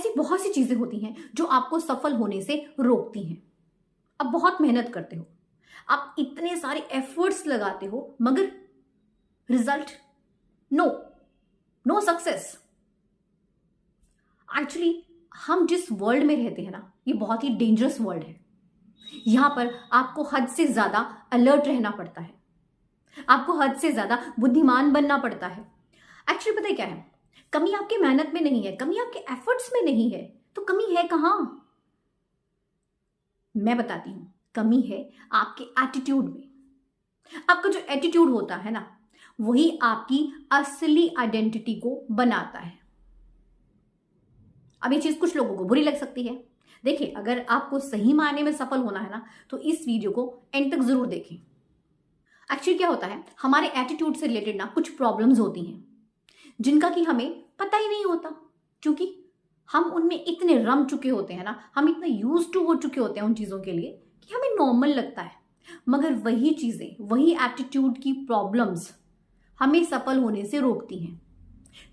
ऐसी बहुत सी चीजें होती हैं जो आपको सफल होने से रोकती हैं। आप बहुत मेहनत करते हो, आप इतने सारे एफर्ट्स लगाते हो, मगर result no, no success. Actually हम जिस वर्ल्ड में रहते हैं ना, ये बहुत ही डेंजरस वर्ल्ड है। यहां पर आपको हद से ज्यादा अलर्ट रहना पड़ता है, आपको हद से ज्यादा बुद्धिमान बनना पड़ता है। एक्चुअली पता है क्या है, कमी आपकी मेहनत में नहीं है, कमी आपके एफर्ट्स में नहीं है, तो कमी है कहां? मैं बताती हूं, कमी है आपके एटीट्यूड में। आपका जो एटीट्यूड होता है ना, वही आपकी असली आइडेंटिटी को बनाता है। अब ये चीज कुछ लोगों को बुरी लग सकती है। देखिए, अगर आपको सही मायने में सफल होना है ना, तो इस वीडियो को एंड तक जरूर देखें। एक्चुअली क्या होता है, हमारे एटीट्यूड से रिलेटेड ना कुछ प्रॉब्लम्स होती हैं जिनका कि हमें पता ही नहीं होता, क्योंकि हम उनमें इतने रम चुके होते हैं ना, हम इतने यूज टू हो चुके होते हैं उन चीजों के लिए कि हमें नॉर्मल लगता है। मगर वही चीजें, वही एटीट्यूड की प्रॉब्लम्स हमें सफल होने से रोकती हैं।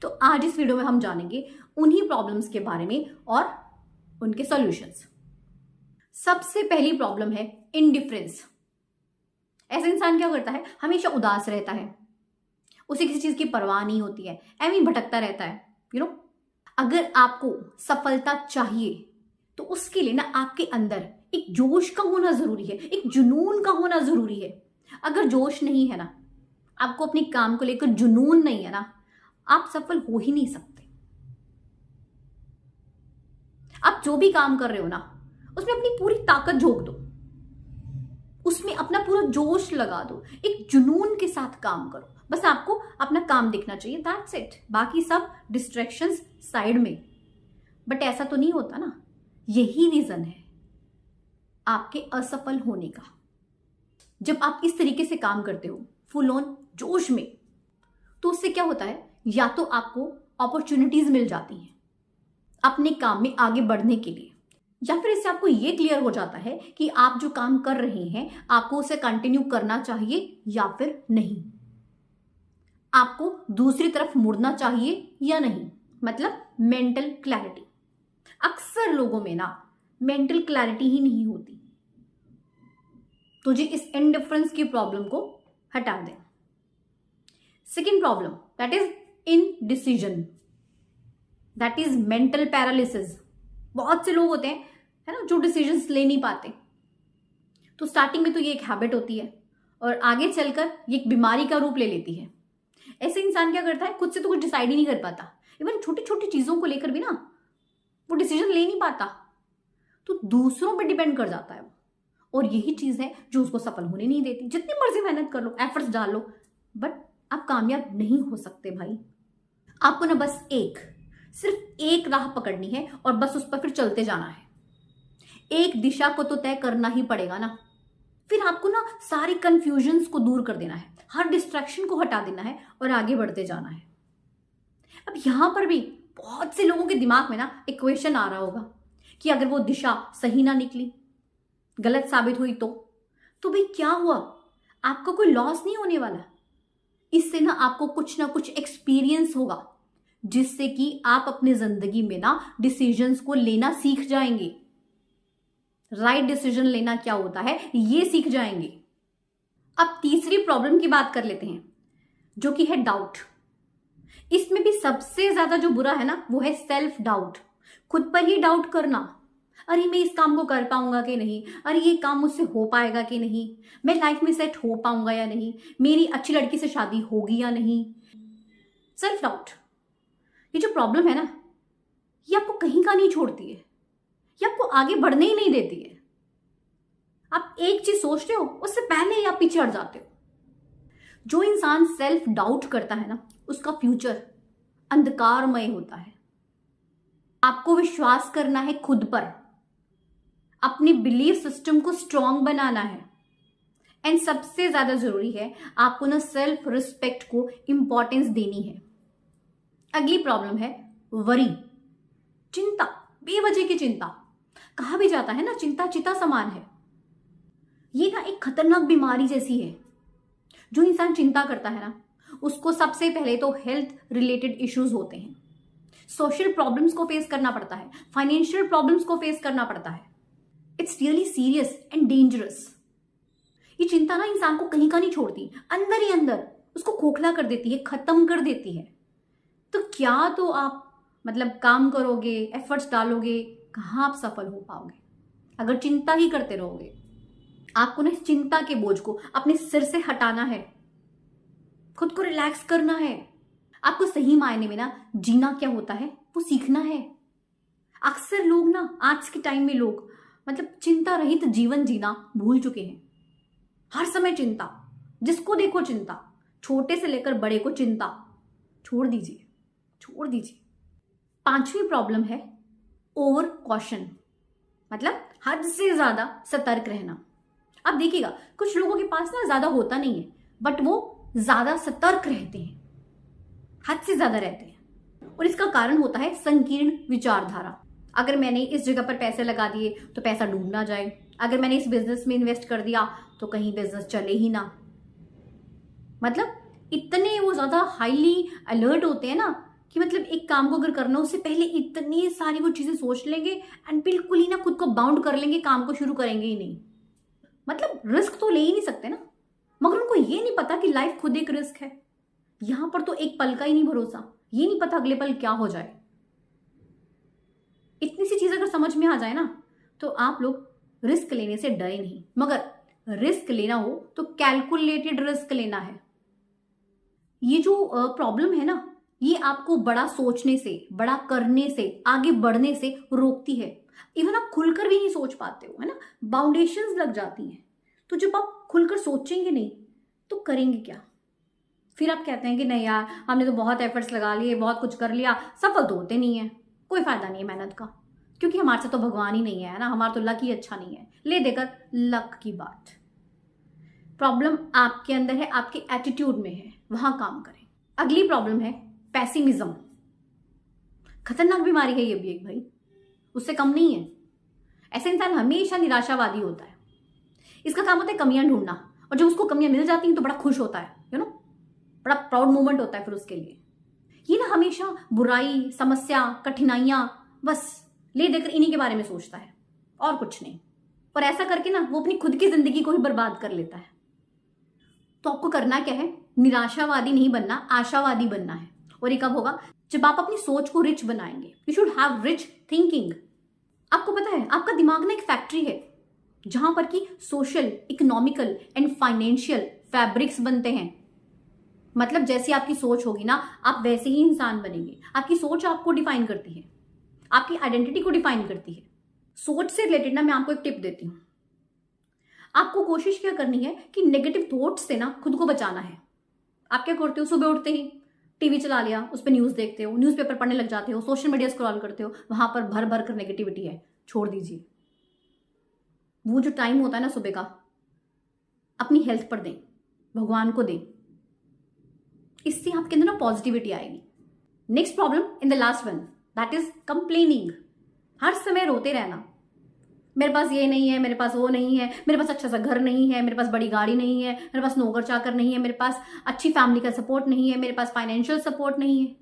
तो आज इस वीडियो में हम जानेंगे उन्हीं प्रॉब्लम्स के बारे में और उनके सॉल्यूशंस। सबसे पहली प्रॉब्लम है इंडिफरेंस। ऐसा इंसान क्या करता है, हमेशा उदास रहता है, उसे किसी चीज की परवाह नहीं होती है, ऐਵੇਂ ही भटकता रहता है। अगर आपको सफलता चाहिए तो उसके लिए ना आपके अंदर एक जोश का होना जरूरी है, एक जुनून का होना जरूरी है। अगर जोश नहीं है ना, आपको अपने काम को लेकर जुनून नहीं है ना, आप सफल हो ही नहीं सकते। आप जो भी काम कर रहे हो ना, उसमें अपनी पूरी ताकत झोंक दो, उसमें अपना पूरा जोश लगा दो, एक जुनून के साथ काम करो। बस आपको अपना काम दिखना चाहिए, दैट्स इट। बाकी सब डिस्ट्रैक्शंस साइड में। बट ऐसा तो नहीं होता ना, यही रीजन है आपके असफल होने का। जब आप इस तरीके से काम करते हो फुल ऑन जोश में, तो उससे क्या होता है, या तो आपको अपॉर्चुनिटीज मिल जाती हैं अपने काम में आगे बढ़ने के लिए, या फिर इससे आपको ये क्लियर हो जाता है कि आप जो काम कर रहे हैं आपको उसे कंटिन्यू करना चाहिए या फिर नहीं, आपको दूसरी तरफ मुड़ना चाहिए या नहीं। मतलब मेंटल क्लैरिटी। अक्सर लोगों में ना मेंटल क्लैरिटी ही नहीं होती। तो जी इस इनडिफरेंस की प्रॉब्लम को हटा दें। Second problem, that is indecision, that is mental paralysis. बहुत से लोग होते हैं, है ना, जो डिसीजंस ले नहीं पाते। तो स्टार्टिंग में तो ये एक हैबिट होती है और आगे चलकर ये एक बीमारी का रूप ले लेती है। ऐसे इंसान क्या करता है, खुद से तो कुछ डिसाइड ही नहीं कर पाता, इवन छोटी छोटी चीजों को लेकर भी ना वो डिसीजन ले नहीं पाता, तो दूसरों पर डिपेंड कर जाता है वो। और यही चीज है जो उसको सफल होने नहीं देती। जितनी मर्जी मेहनत कर लो, एफर्ट्स डाल लो, बट आप कामयाब नहीं हो सकते भाई। आपको ना बस सिर्फ एक राह पकड़नी है और बस उस पर फिर चलते जाना है। एक दिशा को तो तय करना ही पड़ेगा ना। फिर आपको ना सारे कंफ्यूजन्स को दूर कर देना है, हर डिस्ट्रैक्शन को हटा देना है और आगे बढ़ते जाना है। अब यहां पर भी बहुत से लोगों के दिमाग में ना एक क्वेश्चन आ रहा होगा कि अगर वो दिशा सही ना निकली, गलत साबित हुई तो भाई क्या हुआ, आपका कोई लॉस नहीं होने वाला। इससे ना आपको कुछ ना कुछ एक्सपीरियंस होगा जिससे कि आप अपनी जिंदगी में ना डिसीजंस को लेना सीख जाएंगे। राइट डिसीजन लेना क्या होता है ये सीख जाएंगे। अब तीसरी प्रॉब्लम की बात कर लेते हैं, जो कि है डाउट। इसमें भी सबसे ज्यादा जो बुरा है ना, वो है सेल्फ डाउट। खुद पर ही डाउट करना, अरे मैं इस काम को कर पाऊंगा कि नहीं, अरे ये काम मुझसे हो पाएगा कि नहीं, मैं लाइफ में सेट हो पाऊंगा या नहीं, मेरी अच्छी लड़की से शादी होगी या नहीं। सेल्फ डाउट, ये जो प्रॉब्लम है ना, ये आपको कहीं का नहीं छोड़ती है, ये आपको आगे बढ़ने ही नहीं देती है। आप एक चीज सोचते हो, उससे पहले ही आप पीछे हट जाते हो। जो इंसान सेल्फ डाउट करता है ना, उसका फ्यूचर अंधकारमय होता है। आपको विश्वास करना है खुद पर, अपने बिलीफ सिस्टम को स्ट्रांग बनाना है, एंड सबसे ज्यादा जरूरी है आपको ना सेल्फ रिस्पेक्ट को इंपॉर्टेंस देनी है। अगली प्रॉब्लम है वरी, चिंता, बेवजह की चिंता। कहा भी जाता है ना, चिंता चिता समान है। ये ना एक खतरनाक बीमारी जैसी है। जो इंसान चिंता करता है ना, उसको सबसे पहले तो हेल्थ रिलेटेड इश्यूज होते हैं। सोशल प्रॉब्लम्स को फेस करना पड़ता है, फाइनेंशियल प्रॉब्लम्स को फेस करना पड़ता है। It's really serious and dangerous. ये चिंता ना इंसान को कहीं का नहीं छोड़ती, अंदर ही अंदर उसको खोखला कर देती है, खत्म कर देती है। तो क्या तो आप काम करोगे, एफर्ट्स डालोगे, कहाँ आप सफल हो पाओगे अगर चिंता ही करते रहोगे। आपको ना इस चिंता के बोझ को अपने सिर से हटाना है, खुद को रिलैक्स करना है। आपको सही मायने में ना जीना क्या होता है वो सीखना है। अक्सर लोग ना आज के टाइम में लोग चिंता रहित जीवन जीना भूल चुके हैं। हर समय चिंता, जिसको देखो चिंता, छोटे से लेकर बड़े को चिंता। छोड़ दीजिए, छोड़ दीजिए। 5वीं प्रॉब्लम है ओवर कॉशन, हद से ज्यादा सतर्क रहना। अब देखिएगा, कुछ लोगों के पास ना ज्यादा होता नहीं है, बट वो ज्यादा सतर्क रहते हैं, हद से ज्यादा रहते हैं। और इसका कारण होता है संकीर्ण विचारधारा। अगर मैंने इस जगह पर पैसे लगा दिए तो पैसा डूब ना जाए, अगर मैंने इस बिजनेस में इन्वेस्ट कर दिया तो कहीं बिजनेस चले ही ना। इतने वो ज्यादा हाईली अलर्ट होते हैं ना कि एक काम को अगर करना उससे पहले इतनी सारी वो चीजें सोच लेंगे एंड बिल्कुल ही ना खुद को बाउंड कर लेंगे, काम को शुरू करेंगे ही नहीं। रिस्क तो ले ही नहीं सकते ना, मगर उनको ये नहीं पता कि लाइफ खुद एक रिस्क है। यहां पर तो एक पल का ही नहीं भरोसा, ये नहीं पता अगले पल क्या हो जाए। इतनी सी चीज अगर समझ में आ जाए ना तो आप लोग रिस्क लेने से डरे नहीं, मगर रिस्क लेना हो तो कैलकुलेटेड रिस्क लेना है। ये जो प्रॉब्लम है ना, ये आपको बड़ा सोचने से, बड़ा करने से, आगे बढ़ने से रोकती है। इवन आप खुलकर भी नहीं सोच पाते हो, है ना, बाउंडेशंस लग जाती हैं। तो जब आप खुलकर सोचेंगे नहीं तो करेंगे क्या? फिर आप कहते हैं कि नहीं यार, हमने तो बहुत एफर्ट्स लगा लिए, बहुत कुछ कर लिया, सफल तो होते नहीं है, कोई फायदा नहीं है मेहनत का, क्योंकि हमारे से तो भगवान ही नहीं है ना, हमारा तो लक ही अच्छा नहीं है। ले देकर लक की बात। प्रॉब्लम आपके अंदर है, आपके एटीट्यूड में है, वहां काम करें। अगली प्रॉब्लम है पेसिमिज्म। खतरनाक बीमारी है ये भी एक भाई, उससे कम नहीं है। ऐसा इंसान हमेशा निराशावादी होता है। इसका काम होता है कमियां ढूंढना, और जब उसको कमियां मिल जाती हैं तो बड़ा खुश होता है, बड़ा प्राउड मोमेंट होता है फिर उसके लिए। ये ना हमेशा बुराई, समस्या, कठिनाइयां बस ले देकर इन्हीं के बारे में सोचता है और कुछ नहीं। पर ऐसा करके ना वो अपनी खुद की जिंदगी को ही बर्बाद कर लेता है। तो आपको करना क्या है? निराशावादी नहीं बनना, आशावादी बनना है। और ये कब होगा? जब आप अपनी सोच को रिच बनाएंगे। You should have rich thinking. आपको पता है आपका दिमाग ना एक फैक्ट्री है जहां पर कि social, economical and financial fabrics बनते हैं। जैसी आपकी सोच होगी ना, आप वैसे ही इंसान बनेंगे। आपकी सोच आपको डिफाइन करती है, आपकी आइडेंटिटी को डिफाइन करती है। सोच से रिलेटेड ना मैं आपको एक टिप देती हूं। आपको कोशिश क्या करनी है कि नेगेटिव थॉट्स से ना खुद को बचाना है। आप क्या करते हो? सुबह उठते ही टीवी चला लिया, उस पर न्यूज देखते हो, न्यूज़पेपर पढ़ने लग जाते हो, सोशल मीडिया स्क्रॉल करते हो, वहां पर भर भर कर नेगेटिविटी है। छोड़ दीजिए। वो जो टाइम होता है ना सुबह का, अपनी हेल्थ पर दें, भगवान को दें। इससे आपके अंदर ना पॉजिटिविटी आएगी। Next problem in the last one, that is complaining. हर समय रोते रहना, मेरे पास ये नहीं है, मेरे पास वो नहीं है, मेरे पास अच्छा सा घर नहीं है, मेरे पास बड़ी गाड़ी नहीं है, मेरे पास नौकर चाकर नहीं है, मेरे पास अच्छी फैमिली का सपोर्ट नहीं है, मेरे पास फाइनेंशियल सपोर्ट नहीं है।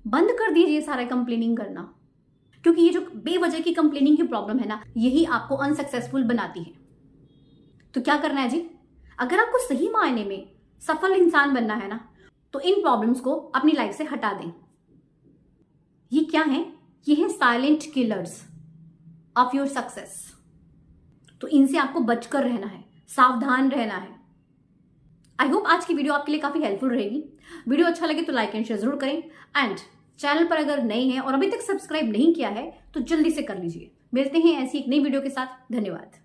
बंद कर दीजिए सारा कंप्लेनिंग करना, क्योंकि ये जो बेवजह की कंप्लेनिंग की प्रॉब्लम है ना, यही आपको अनसक्सेसफुल बनाती है। तो क्या करना है जी? अगर आपको सही मायने में सफल इंसान बनना है ना, तो इन प्रॉब्लम्स को अपनी लाइफ से हटा दें। ये क्या है? ये है silent killers of your success. तो इनसे आपको बचकर रहना है, सावधान रहना है। आई होप आज की वीडियो आपके लिए काफी हेल्पफुल रहेगी। वीडियो अच्छा लगे तो लाइक एंड शेयर जरूर करें, एंड चैनल पर अगर नए हैं और अभी तक सब्सक्राइब नहीं किया है तो जल्दी से कर लीजिए। मिलते हैं ऐसी एक नई वीडियो के साथ। धन्यवाद।